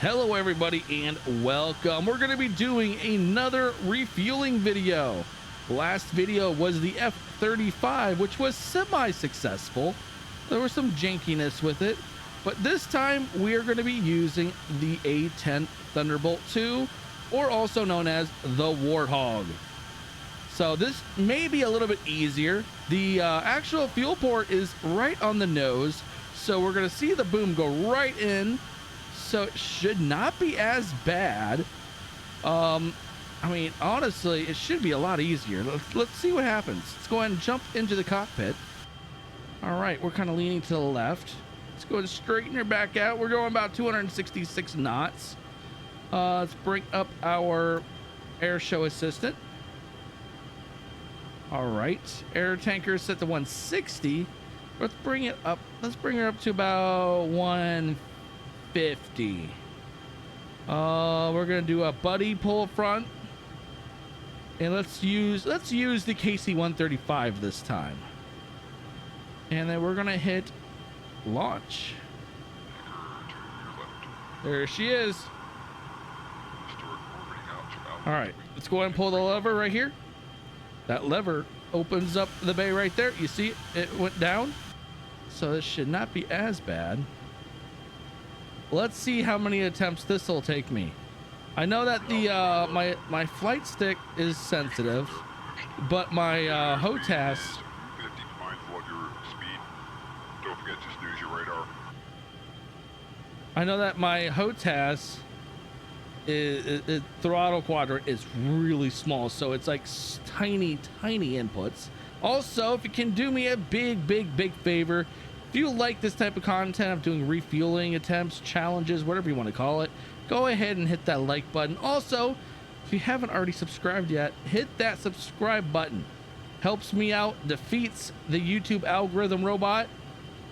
Hello everybody and welcome. We're going to be doing another refueling video. Last video was the F-35, which was semi-successful. There was some jankiness with it, but this time we are going to be using the A-10 Thunderbolt II, or also known as the Warthog. So this may be a little bit easier. The actual fuel port is right on the nose, so we're going to see the boom go right in. So it should not be as bad. I mean, honestly, it should be a lot easier. Let's see what happens. Let's go ahead and jump into the cockpit. All right, we're kind of leaning to the left. Let's go ahead and straighten her back out. We're going about 266 knots. Let's bring up our air show assistant. All right, air tanker is set to 160. Let's bring it up. Let's bring her up to about 150. We're gonna do a buddy pull front, and let's use the KC-135 this time, and then we're gonna hit launch. There she is. All right, let's go ahead and pull the lever right here. That lever opens up the bay right there. You see it went down, so this should not be as bad. Let's see how many attempts this will take me. I know that the my flight stick is sensitive, but my HOTAS. I know that my HOTAS is throttle quadrant is really small, so it's like tiny inputs. Also, if you can do me a big favor, if you like this type of content of doing refueling attempts, challenges, whatever you want to call it, go ahead and hit that like button. Also, if you haven't already subscribed yet, hit that subscribe button. Helps me out, defeats the YouTube algorithm robot.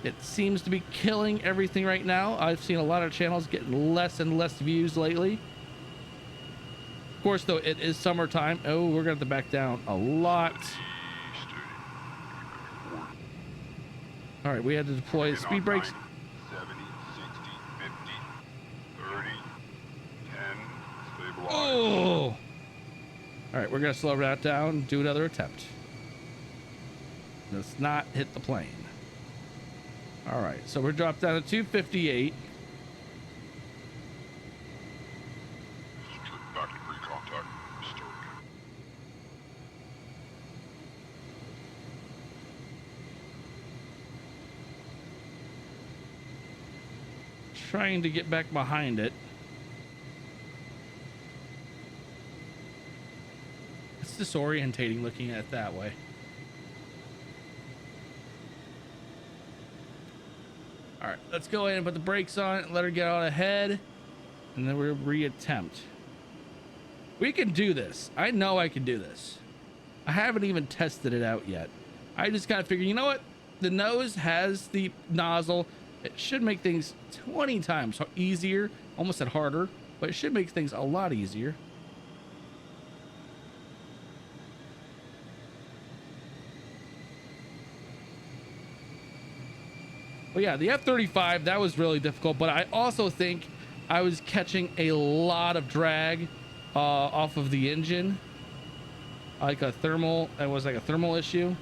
It seems to be killing everything right now. I've seen a lot of channels getting less and less views lately. Of course, though, it is summertime. Oh, we're gonna have to back down a lot. All right, we had to deploy speed brakes. 70, 60, 50, 30, 10, stabilize. Oh! All right, we're gonna slow that down, do another attempt. Let's not hit the plane. All right, so we're dropped down to 258. Back to pre-contact. Start. Trying to get back behind it. It's disorientating looking at it that way. All right, let's go ahead and put the brakes on it, let her get out ahead, and then we'll reattempt. We can do this. I know I can do this. I haven't even tested it out yet. I just gotta figure, you know what? The nose has the nozzle. It should make things 20 times easier. Almost said harder, but it should make things a lot easier. Well, yeah, the F-35, that was really difficult, but I also think I was catching a lot of drag off of the engine. Like a thermal, it was like a thermal issue.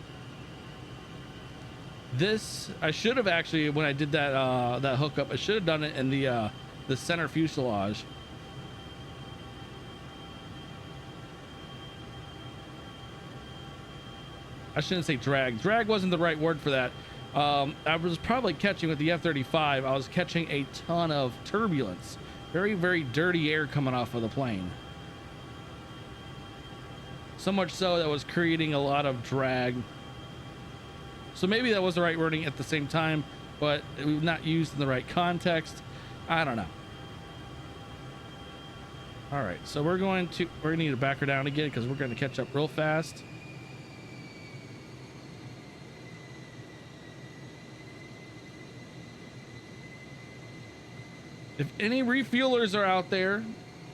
This, I should have actually, when I did that that hookup, I should have done it in the center fuselage. I shouldn't say drag. Drag wasn't the right word for that. I was probably catching with the F-35. I was catching a ton of turbulence. Very dirty air coming off of the plane. So much so that was creating a lot of drag. So maybe that was the right wording at the same time, but it was not used in the right context. I don't know. All right, so we're gonna need to back her down again because we're gonna catch up real fast. If any refuelers are out there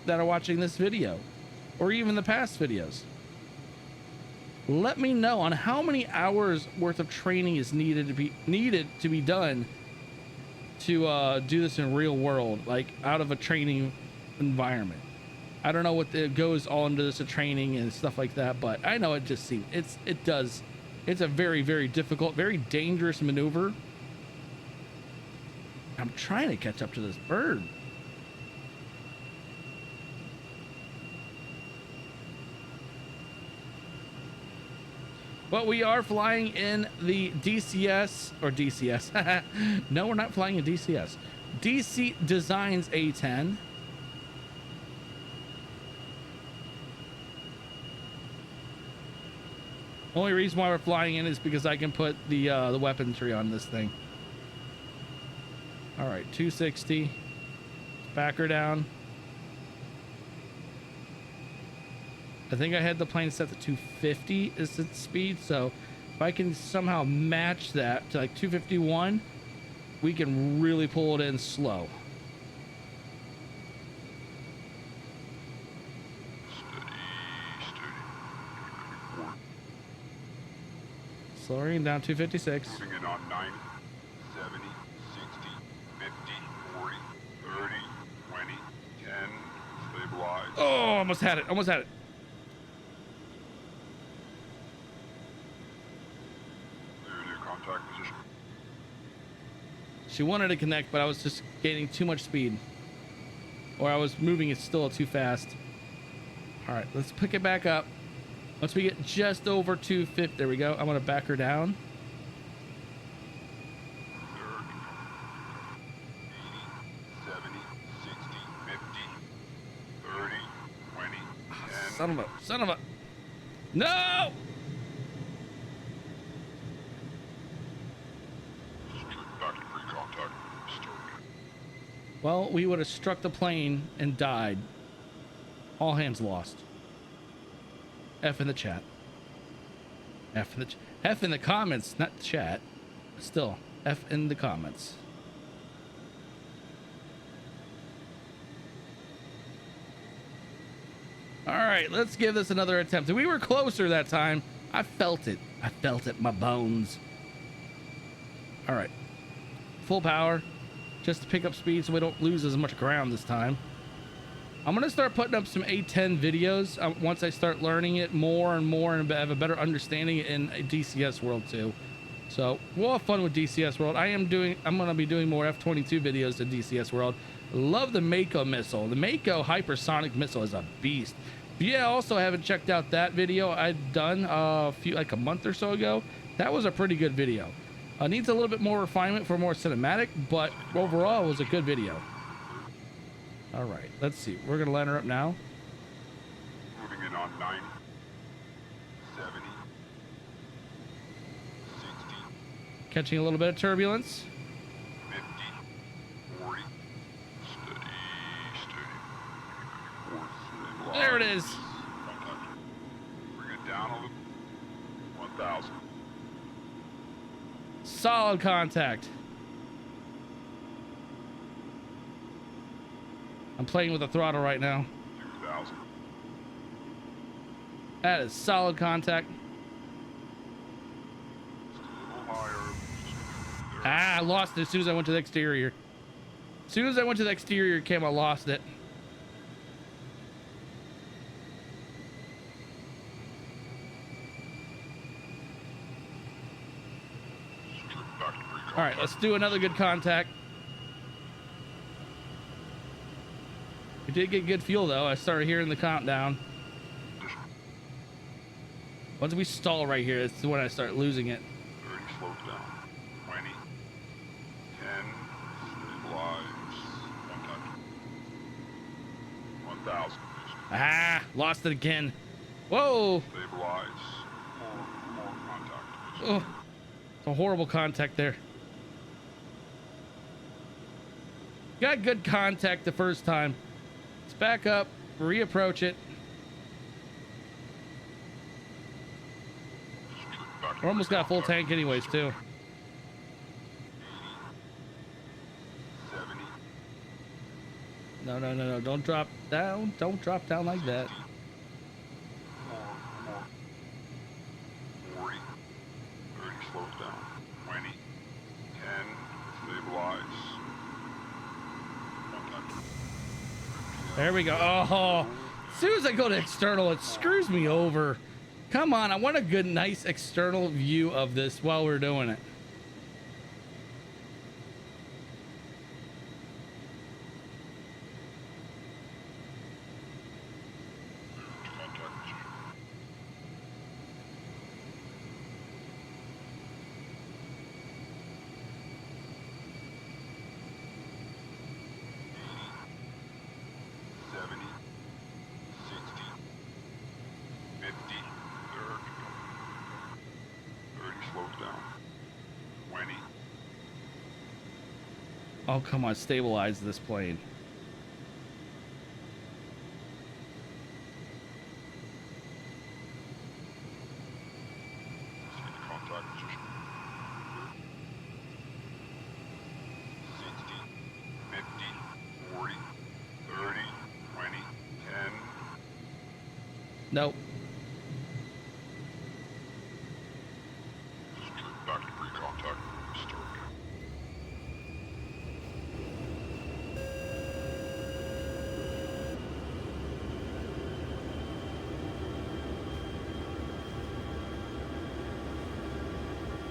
that are watching this video, or even the past videos, let me know on how many hours worth of training is needed to be done to do this in real world, like out of a training environment. I don't know what goes all into this training and stuff like that, but I know it just seems it's a very, very difficult, very dangerous maneuver. I'm trying to catch up to this bird. But we are flying in the DCS or DCS. No, we're not flying in DCS. DC Designs A-10. Only reason why we're flying in is because I can put the weaponry on this thing. All right, 260. Back her down. I think I had the plane set to 250 is its speed, so if I can somehow match that to like 251, we can really pull it in slow. Slowing down 256. Moving in on 90, 70, 60, 50, 40, 30, 20, 10, stabilize. Oh, almost had it, almost had it. Contact position. She wanted to connect, but I was just gaining too much speed. Or I was moving it still too fast. All right, let's pick it back up. Once we get just over 250, there we go. I'm gonna back her down. 30, 70, 60, 50, 30, 20, 10. Son of a, no! Factory pre-contact. Start. Well, we would have struck the plane and died. All hands lost. F in the chat. F in the comments, not chat. Still, F in the comments. All right, let's give this another attempt. We were closer that time. I felt it. I felt it in my bones. All right. Full power, just to pick up speed so we don't lose as much ground this time. I'm gonna start putting up some A-10 videos once I start learning it more and more and have a better understanding in DCS World too. So we'll have fun with DCS World. I'm gonna be doing more F-22 videos in DCS World. Love the Mako missile. The Mako hypersonic missile is a beast. But yeah, also haven't checked out that video I'd done like a month or so ago. That was a pretty good video. Needs a little bit more refinement for more cinematic, but overall it was a good video. All right, let's see. We're gonna line her up now. Moving in on 90, 70, 60, Catching a little bit of turbulence. 50, 40, steady, steady. There it is. Contact. Bring it down a little. 1,000. Solid contact. I'm playing with the throttle right now. 2,000. That is solid contact. Just a little higher. Ah, I lost it as soon as I went to the exterior. As soon as I went to the exterior cam, I lost it. All right, let's do another good contact. We did get good fuel though. I started hearing the countdown. Once we stall right here, it's when I start losing it. 30, slows down. 20, 10, stabilize. Contact. 1,000. Ah, lost it again. Whoa. Stabilize. More contact. Oh, it's a horrible contact there. Got good contact the first time. Let's back up, reapproach it. We're almost got a full tank anyways too. 70. No, don't drop down. Don't drop down like that. More. 40. 30, slows down. 20. 10, stabilize. There we go. Oh, as soon as I go to external, it screws me over. Come on, I want a good, nice external view of this while we're doing it. Oh, come on, stabilize this plane. Contact position. 60, 50, 40, 30, 20, 10. Nope. Back to pre-contact. Start.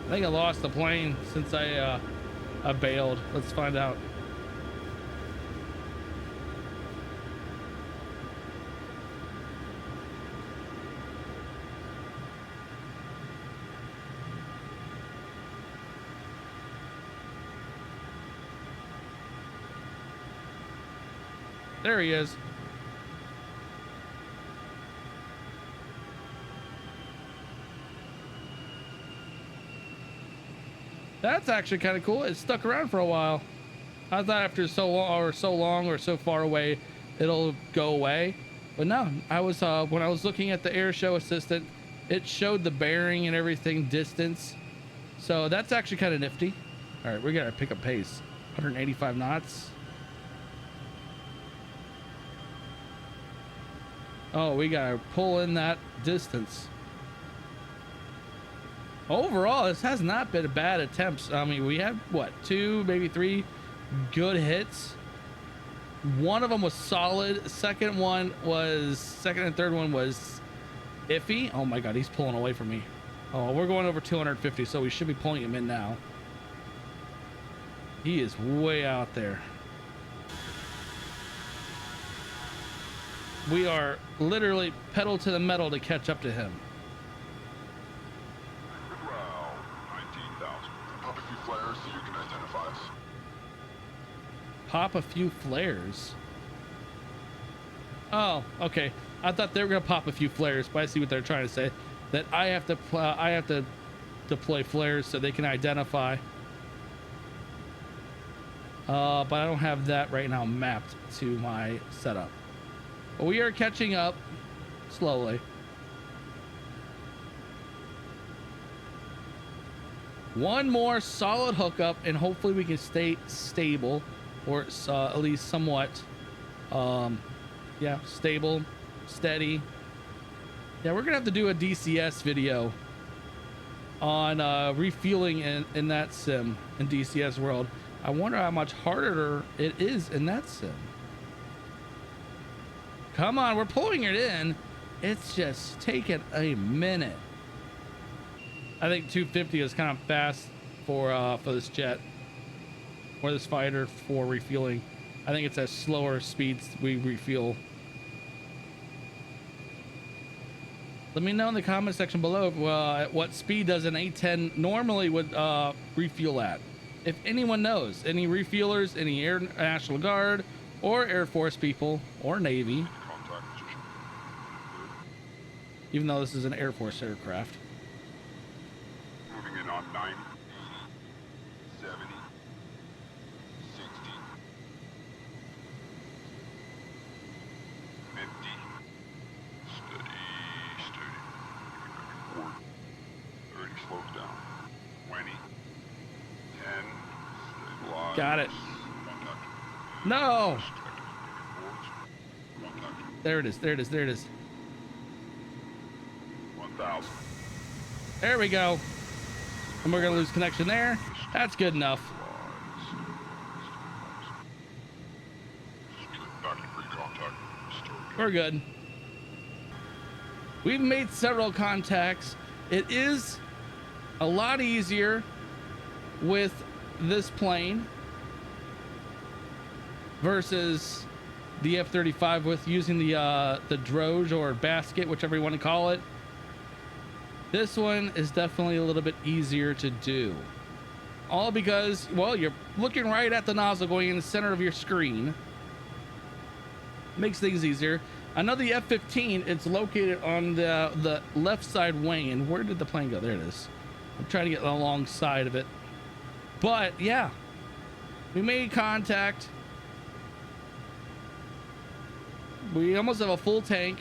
I think I lost the plane since I bailed. Let's find out. There he is. That's actually kind of cool. It stuck around for a while. I thought after so long or so far away, it'll go away. But no, I was when I was looking at the air show assistant, it showed the bearing and everything, distance. So that's actually kind of nifty. All right, we gotta pick up pace. 185 knots. Oh, we gotta pull in that distance. Overall, this has not been a bad attempts. I mean, we had what, 2, maybe 3 good hits. One of them was solid. Second and third one was iffy. Oh my God, he's pulling away from me. Oh, we're going over 250, so we should be pulling him in now. He is way out there. We are literally pedal to the metal to catch up to him. Wow, 19,000. Pop a few flares so you can identify us. Pop a few flares. Oh, okay. I thought they were gonna pop a few flares, but I see what they're trying to say. That I have to deploy flares so they can identify. But I don't have that right now mapped to my setup. But we are catching up slowly. One more solid hookup, and hopefully we can stay stable, or at least somewhat, yeah, stable, steady. Yeah, we're gonna have to do a DCS video on refueling in that sim in DCS world. I wonder how much harder it is in that sim. Come on, we're pulling it in. It's just taking a minute. I think 250 is kind of fast for this jet or this fighter for refueling. I think it's at slower speeds we refuel. Let me know in the comment section below at what speed does an A-10 normally would refuel at. If anyone knows, any refuelers, any Air National Guard or Air Force people or Navy, even though this is an Air Force aircraft. Moving in on 90, 80, 70, 60, 50. Steady, steady. 40, 30, slows down. 20, 10, stabilize. Got it. Contact. No! Contact. There it is, there it is, there it is. 1,000. There we go. And we're gonna lose connection there. That's good enough. Back to pre-contact. We're good. We've made several contacts. It is a lot easier with this plane versus the F-35 with using the droge or basket, whichever you want to call it. This one is definitely a little bit easier to do. All because, well, you're looking right at the nozzle going in the center of your screen. Makes things easier. I know the F-15, it's located on the left side wing. And where did the plane go? There it is. I'm trying to get alongside of it. But yeah, we made contact. We almost have a full tank.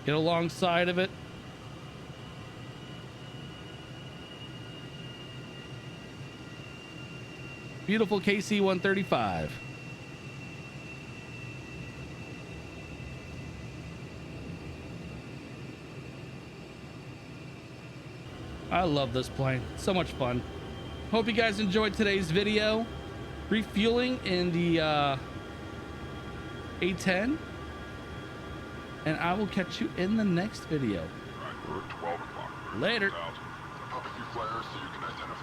Get alongside of it. Beautiful KC-135. I love this plane. So much fun. Hope you guys enjoyed today's video. Refueling in the A-10. And I will catch you in the next video. Right, we're at 12 o'clock. Later. Pop a few flares so you can identify